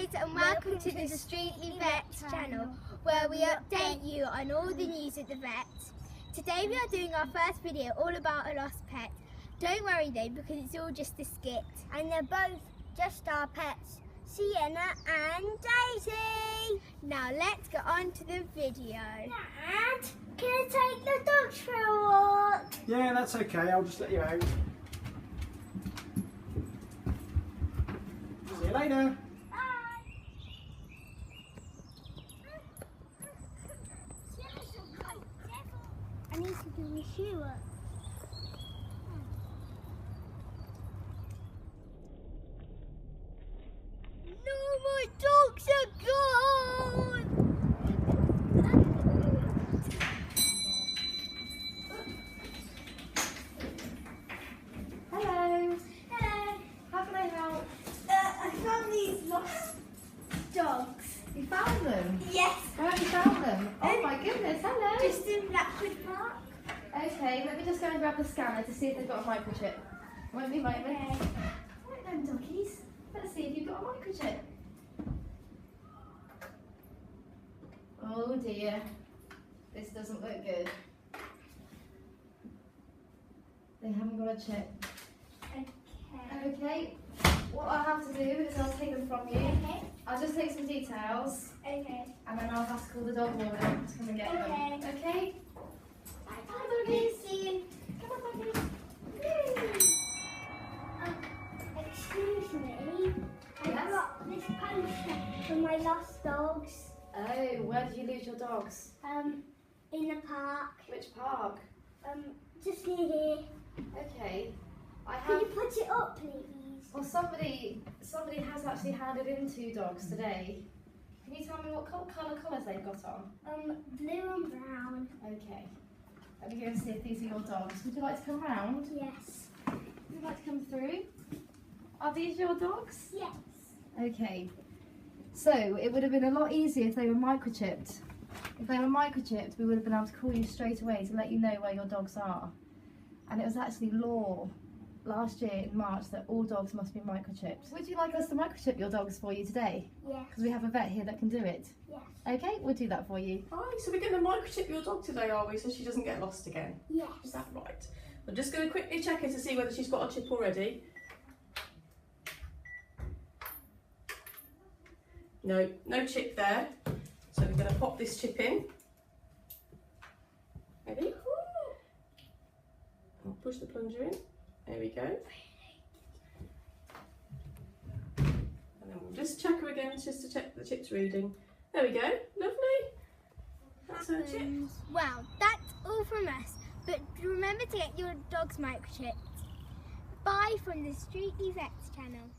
guys, and welcome to the Streetly Vets channel, where we update you on all the news at the vet. Today we are doing our first video all about a lost pet. Don't worry though, because it's all just a skit. And they're both just our pets, Sienna and Daisy. Now let's get on to the video. Dad, can I take the dogs for a walk? Yeah, that's okay. I'll just let you out. See you later. I need to do my shoe up. No, my dogs are gone! Hello. Hello. How can I help? I found these lost dogs. You found them? Yes. Where have you found them? Oh my goodness, hello. Just in Blackwood Park. Okay, let me just go and grab the scanner to see if they've got a microchip. Won't be a moment. Okay. Right then, doggies. Let's see if you've got a microchip. Oh dear. This doesn't look good. They haven't got a chip. Okay. Okay. What I'll have to do is I'll take them from you. Okay. I'll just take some details Okay. and then I'll have to call the dog warden to come and get them. Okay. Okay? Hi, doggies. Come on, doggies. Excuse me. I Yes? got this poster for my lost dogs. Oh, where did you lose your dogs? In the park. Which park? Just near here. Okay. I Can have. you put it up, please? Well, somebody has actually handed in 2 dogs today. Can you tell me what colours they've got on? Blue and brown. Okay. Let me go and see if these are your dogs. Would you like to come round? Yes. Would you like to come through? Are these your dogs? Yes. Okay. So it would have been a lot easier if they were microchipped. If they were microchipped, we would have been able to call you straight away to let you know where your dogs are. And it was actually law last year in March that all dogs must be microchipped. Would you like us to microchip your dogs for you today? Yes. Because we have a vet here that can do it. Yes. Okay, we'll do that for you. Hi, so we're going to microchip your dog today, are we, so she doesn't get lost again? Yes. Is that right? We're just going to quickly check her to see whether she's got a chip already. No, no chip there. So we're going to pop this chip in. Ready? I'll push the plunger in. There we go. And then we'll just check her again just to check the chip's reading. There we go. Lovely. That's her chip. Well, that's all from us, but remember to get your dogs microchipped. Bye from the Streetly Vets channel.